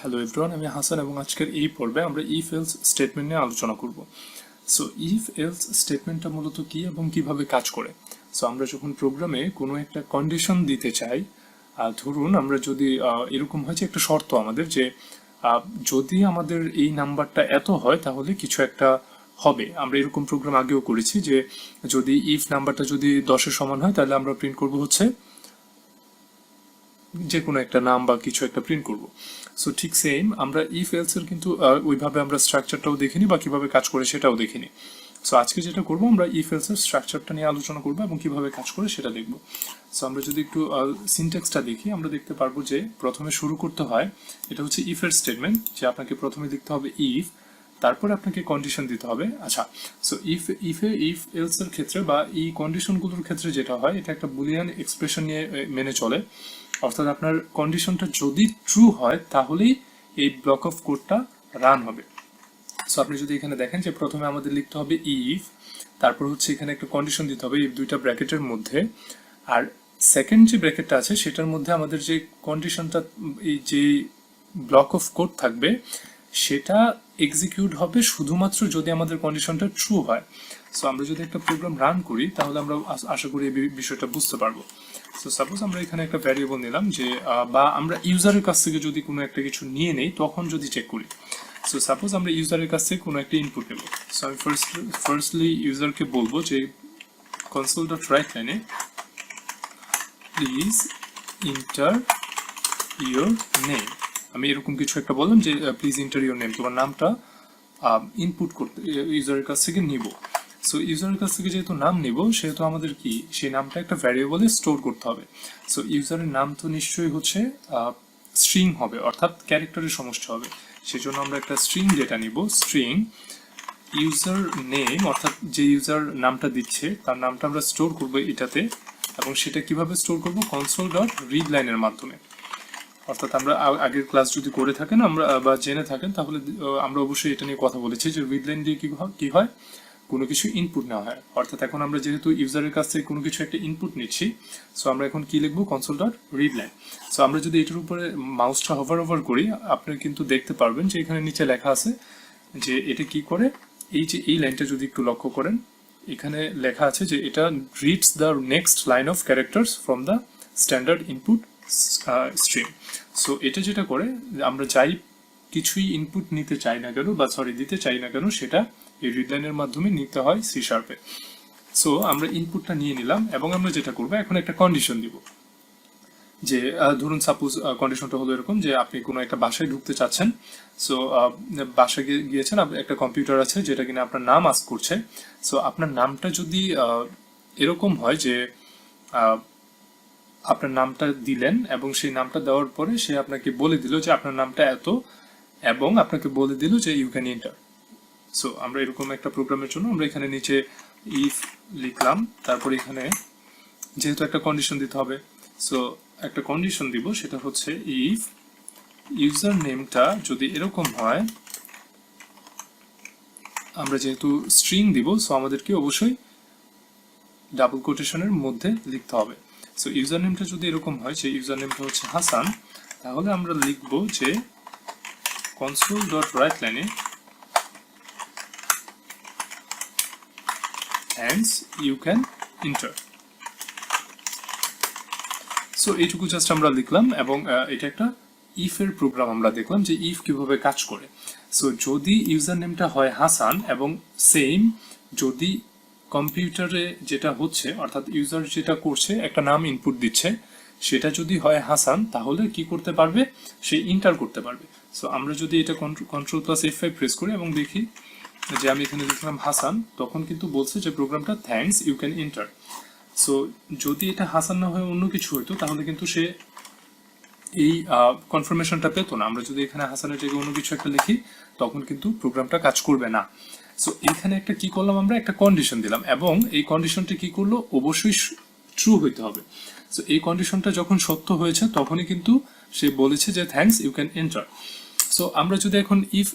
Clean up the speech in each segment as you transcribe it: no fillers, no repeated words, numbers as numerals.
Hello everyone, আমি হাসান এবং আজকের এই পর্বে আমরা ইফ এলস স্টেটমেন্ট নিয়ে আলোচনা করব। সো ইফ এলস স্টেটমেন্টটা মূলত কি এবং কিভাবে কাজ করে। সো আমরা যখন প্রোগ্রামে কোনো একটা কন্ডিশন দিতে চাই, ধরুন আমরা যদি এরকম হয় যে একটা শর্ত আমাদের যে যদি আমাদের এই নাম্বারটা এত হয় তাহলে কিছু একটা হবে। আমরা এরকম প্রোগ্রাম আগেও করেছি যে যদি ইফ নাম্বারটা যদি 10-এর সমান হয় তাহলে আমরা প্রিন্ট করব হচ্ছে যে কোনো একটা নাম বা কিছু একটা প্রিন্ট করব। সো ঠিক সেম আমরা ইফ এলস এর কিন্তু ওইভাবে আমরা স্ট্রাকচারটাও দেখিনি বা কিভাবে কাজ করে সেটাও দেখিনি। সো আজকে যেটা করব আমরা ইফ এলস এর স্ট্রাকচারটা নিয়ে আলোচনা করব এবং কিভাবে কাজ করে সেটা দেখব। সো আমরা যদি একটু সিনট্যাক্সটা দেখি আমরা দেখতে পারবো যে প্রথমে শুরু করতে হয়, এটা হচ্ছে ইফ এর স্টেটমেন্ট, যে আপনাকে প্রথমে লিখতে হবে ইফ, তারপরে আপনাকে কন্ডিশন দিতে হবে। আচ্ছা, সো ইফ এলস এর ক্ষেত্রে বা এই কন্ডিশনগুলোর ক্ষেত্রে যেটা হয়, এটা একটা বুলিয়ান এক্সপ্রেশন নিয়ে মেনে চলে। অর্থাৎ আপনার কন্ডিশনটা যদি ট্রু হয় তাহলেই এই ব্লক অফ কোডটা রান হবে। সো আপনি যদি এখানে দেখেন যে প্রথমে আমাদের লিখতে হবে ইফ, তারপর হচ্ছে এখানে একটা কন্ডিশন দিতে হবে এই দুইটা ব্র্যাকেটের মধ্যে, আর সেকেন্ড যে ব্র্যাকেটটা আছে সেটার মধ্যে আমাদের যে কন্ডিশনটা, এই যে ব্লক অফ কোড থাকবে সেটা এক্সিকিউট হবে শুধুমাত্র যদি আমাদের কন্ডিশনটা ট্রু হয়। সো আমরা যদি একটা প্রোগ্রাম রান করি তাহলে আমরা আশা করি এই বিষয়টা বুঝতে পারবো। সো সাপোজ আমরা এখানে একটা ভ্যারিয়েবল নিলাম যে বা আমরা ইউজারের কাছ থেকে যদি কোনো একটা কিছু নিয়ে নেই তখন যদি চেক করি। সো সাপোজ আমরা ইউজারের কাছ থেকে কোনো একটা ইনপুট নেব। সো আমি ফার্স্টলি ইউজারকে বলবো যে কনসোল ডট রাইট লাইনে প্লিজ ইন্টার ইয়োর নেম, আমি এরকম কিছু একটা বললাম যে প্লিজ ইন্টার ইয়োর নেম, তোমার নামটা ইনপুট করতে ইউজারের কাছ থেকে নিব। সো ইউজারের কাছ থেকে যেহেতু নাম নিব সেহেতু আমাদের কি সেই নামটা একটা ভ্যারিয়েবলে স্টোর করতে হবে। সো ইউজারের নাম তো নিশ্চয়ই হচ্ছে স্ট্রিং হবে, অর্থাৎ ক্যারেক্টারের সমষ্টি হবে। সেজন্য আমরা একটা স্ট্রিং ডেটা নিব, স্ট্রিং ইউজার নেম, অর্থাৎ যে ইউজার নামটা দিচ্ছে তার নামটা আমরা স্টোর করবো এটাতে, এবং সেটা কিভাবে স্টোর করব, কনসোল ডট রিড লাইনের মাধ্যমে। অর্থাৎ আমরা আগের ক্লাস যদি করে থাকেন আমরা বা জেনে থাকেন তাহলে আমরা অবশ্যই এটা নিয়ে কথা বলেছি যে রিড লাইন দিয়ে কি হয়, কোনো কিছু ইনপুট নেওয়া হয়। অর্থাৎ এখন আমরা যেহেতু ইউজারের কাছ থেকে কোনো কিছু একটা ইনপুট নিচ্ছি, সো আমরা এখন কি লিখবো, console dot read line. So আমরা যদি এটার উপরে মাউসটা ওভার করি আপনি কিন্তু দেখতে পারবেন যে এখানে নিচে লেখা আছে যে এটা কি করে। এই যে এই লাইনটা যদি একটু লক্ষ্য করেন, এখানে লেখা আছে যে এটা reads the next line of characters from the standard input stream. So এটা যেটা করে, আমরা যাই কিছুই ইনপুট নিতে চাই না কেন বা দিতে চাই না কেন সেটা এই রিড লাইনের মাধ্যমে নিতে হয় সি শার্পে। সো আমরা ইনপুটটা নিয়ে নিলাম এবং আমরা যেটা করবো এখন একটা কন্ডিশন দিব যে ধরুন সাপোজ কন্ডিশনটা হলো এরকম যে আপনি কোনো একটা বাসায় ঢুকতে চাচ্ছেন। সো বাসায় গিয়েছেন, একটা কম্পিউটার আছে যেটা কিনা আপনার নাম আস্ক করছে। সো আপনার নামটা যদি এরকম হয় যে আপনার নামটা দিলেন এবং সেই নামটা দেওয়ার পরে সে আপনাকে বলে দিল যে আপনার নামটা এত, এবং আপনাকে বলে দিল যে ইউ ক্যান এন্টার। সো আমরা এরকম একটা প্রোগ্রামের জন্য আমরা এখানে নিচে ইফ লিখলাম, তারপর এখানে যেহেতু একটা কন্ডিশন দিতে হবে, সো একটা কন্ডিশন দিব, সেটা হচ্ছে ইফ ইউজার নেমটা যদি এরকম হয়, আমরা যেহেতু স্ট্রিং দিব সো আমাদেরকে অবশ্যই ডাবল কোটেশনের মধ্যে লিখতে হবে। সো ইউজার নেমটা যদি এরকম হয় যে ইউজার নেমটা হচ্ছে হাসান, তাহলে আমরা লিখবো যে কনসোল ডট রাইট লাইনে hence you can enter। So এইটুকু জাস্ট আমরা লিখলাম এবং এটা একটা ইফ এর প্রোগ্রাম আমরা দেখলাম যে ইফ কিভাবে কাজ করে। সো যদি ইউজার নেমটা হয় হাসান এবং সেম যদি কম্পিউটারে যেটা হচ্ছে, অর্থাৎ ইউজার যেটা করছে একটা নাম ইনপুট দিচ্ছে, সেটা যদি হয় হাসান তাহলে কি করতে পারবে, সে ইন্টার করতে পারবে। সো আমরা যদি এটা কন্ট্রোল প্লাস F5 প্রেস করি এবং দেখি যে আমি এখানে লিখলাম হাসান, তখন কিন্তু বলছে যে প্রোগ্রামটা thanks you can enter. So যদি এটা হাসান না হয়ে অন্য কিছু হইতো তাহলে কিন্তু সে এই কনফার্মেশনটা পেত না। আমরা যদি এখানে হাসানের জায়গায় অন্য কিছু একটা লিখি তখন কিন্তু প্রোগ্রামটা কাজ করবে না। সো এখানে একটা কি করলাম, আমরা একটা কন্ডিশন দিলাম এবং এই কন্ডিশনটা কি করলো, অবশ্যই ট্রু হইতে হবে। সো এই কন্ডিশনটা যখন সত্য হয়েছে তখনই কিন্তু সে বলেছে যে thanks you can enter. So আমরা যদি এখন ইফ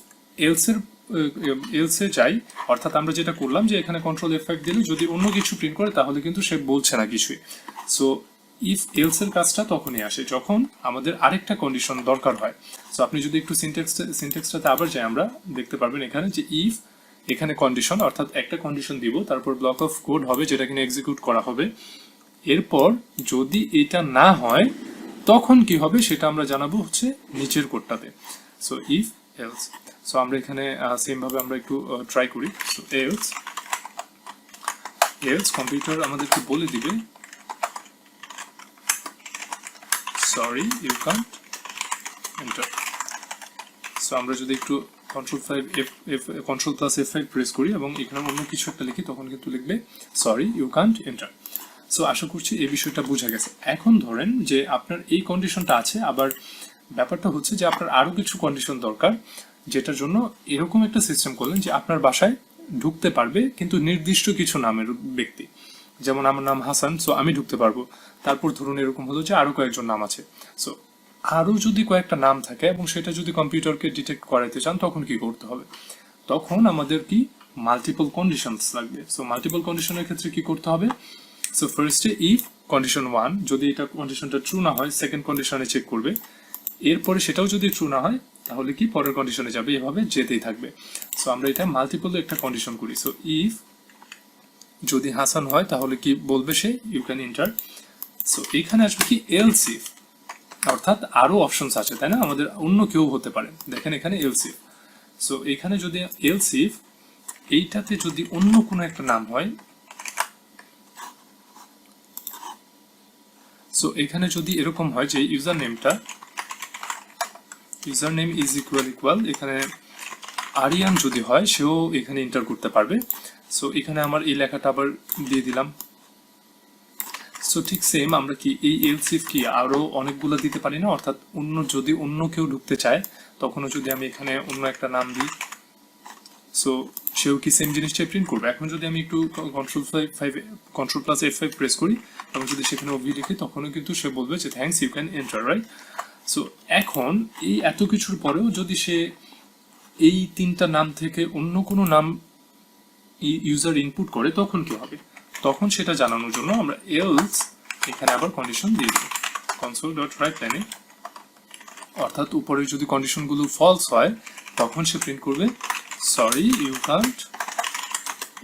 এলসে যাই, অর্থাৎ আমরা যেটা করলাম যে এখানে কন্ট্রোল F5 দিলে যদি অন্য কিছু প্রিন্ট করে তাহলে কিন্তু সে বলছে না কিছুই। সো ইফ এলস এর কাজটা তখনই আসে যখন আমাদের আরেকটা কন্ডিশন দরকার হয়। সো আপনি যদি একটু সিনট্যাক্সটাতে আবার যাই, আমরা দেখতে পারবেন এখানে যে ইফ, এখানে কন্ডিশন, অর্থাৎ একটা কন্ডিশন দিব, তারপর ব্লক অফ কোড হবে যেটা কিনা এক্সিকিউট করা হবে। এরপর যদি এটা না হয় তখন কি হবে সেটা আমরা জানাবো হচ্ছে নিচের কোডটাতে। সো ইফ এলস, সো আমরা এখানে সেম ভাবে আমরা একটু ট্রাই করি। সো এলস কম্পিউটার আমাদেরকে বলে দিবে sorry you can't enter. So আমরা যদি একটু Ctrl+F5 প্রেস করি এবং এখানে অন্য কিছু একটা লিখি, তখন কিন্তু লিখবে sorry you can't enter. So আশা করছি এই বিষয়টা বোঝা গেছে। এখন ধরেন যে আপনার এই কন্ডিশনটা আছে, আবার ব্যাপারটা হচ্ছে যে আপনার আরো কিছু কন্ডিশন দরকার, যেটার জন্য এরকম একটা সিস্টেম করলেন যে আপনার বাসায় ঢুকতে পারবে কিন্তু নির্দিষ্ট কিছু নামের ব্যক্তি। যেমন আমার নাম হাসান, সো আমি ঢুকতে পারবো। তারপর ধরুন এরকম হলো যে আরো কয়েকজন নাম আছে। সো আরো যদি কয়েকটা নাম থাকে এবং সেটা যদি কম্পিউটারকে ডিটেক্ট করাতে চান তখন কি করতে হবে? তখন আমাদের কি মাল্টিপল কন্ডিশনস লাগবে। সো মাল্টিপল কন্ডিশনের ক্ষেত্রে কি করতে হবে? সো ফার্স্টে ইফ কন্ডিশন 1, যদি এটা কন্ডিশনটা ট্রু না হয় সেকেন্ড কন্ডিশনে চেক করবে, এরপরে সেটাও যদি ট্রু না হয় তাহলে কি পরের কন্ডিশনে যাবে, এভাবে যেতেই থাকবে। সো আমরা এটা মাল্টিপল একটা কন্ডিশন করি। সো ইফ যদি হাসান হয় তাহলে কি বলবে সে ইউ ক্যান এন্টার। সো এখানে আসবে কি এলস ইফ, অর্থাৎ আরো অপশনস আছে তাই না, আমাদের অন্য কেউ হতে পারে। দেখেন এখানে এলস ইফ। সো এখানে যদি এলস ইফ এইটাতে যদি অন্য কোনো একটা নাম হয়, সো এখানে যদি এরকম হয় যে ইউজার নেম ইজ ইকুয়াল এখানে আরিয়ান যদি হয় সেও এখানে এন্টার করতে পারবে। সো এখানে আমার এই লেখাটা আবার দিয়ে দিলাম। সো ঠিক সেম আমরা কি এই এলস ইফ কি আরো অনেকগুলো দিতে পারি না, অর্থাৎ যদি অন্য কেউ ঢুকতে চায় তখনও যদি আমি এখানে অন্য একটা নাম দিই, সো সেও কি সেম জিনিসটাই প্রিন্ট করবে। এখন যদি আমি একটু Ctrl+F5 প্রেস করি এবং যদি সেখানে ওভি লিখি তখনও কিন্তু সে বলবে যে thanks you can enter, right. So এখন এই এত কিছুর পরেও যদি সে এই তিনটা নাম থেকে অন্য কোনো নাম ইউজার ইনপুট করে তখন কি হবে? তখন সেটা জানানোর জন্য আমরা এলস এখানে আবার কন্ডিশন দিয়ে দেব console.writeline, অর্থাৎ উপরে যদি কন্ডিশনগুলো ফলস হয় তখন সে প্রিন্ট করবে সরি ইউ কান্ট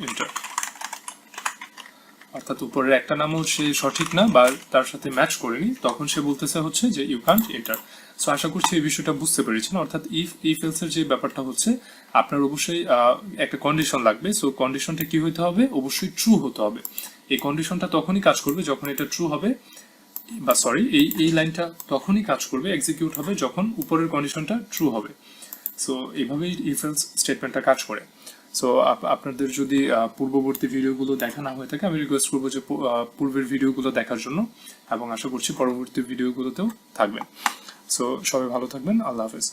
এন্টার। অর্থাৎ উপরের একটা নামও সে সঠিক না বা তার সাথে ম্যাচ করেনি, তখন সে বলতেছে হচ্ছে যে ইউ কান্ট এন্টার। সো আশা করছি এই বিষয়টা বুঝতে পেরেছেন। অর্থাৎ ইফ এলস এর যে ব্যাপারটা হচ্ছে আপনার অবশ্যই একটা কন্ডিশন লাগবে। সো কন্ডিশনটা কি হতে হবে? অবশ্যই ট্রু হতে হবে। এই কন্ডিশনটা তখনই কাজ করবে যখন এটা ট্রু হবে, বা সরি এই লাইনটা তখনই কাজ করবে, এক্সিকিউট হবে যখন উপরের কন্ডিশনটা ট্রু হবে। সো এইভাবেই ইফ এলস স্টেটমেন্টটা কাজ করে। সো আপনাদের যদি পূর্ববর্তী ভিডিওগুলো দেখা না হয়ে থাকে আমি রিকোয়েস্ট করবো যে পূর্বের ভিডিওগুলো দেখার জন্য, এবং আশা করছি পরবর্তী ভিডিওগুলোতেও থাকবেন। সো সবাই ভালো থাকবেন, আল্লাহ হাফেজ।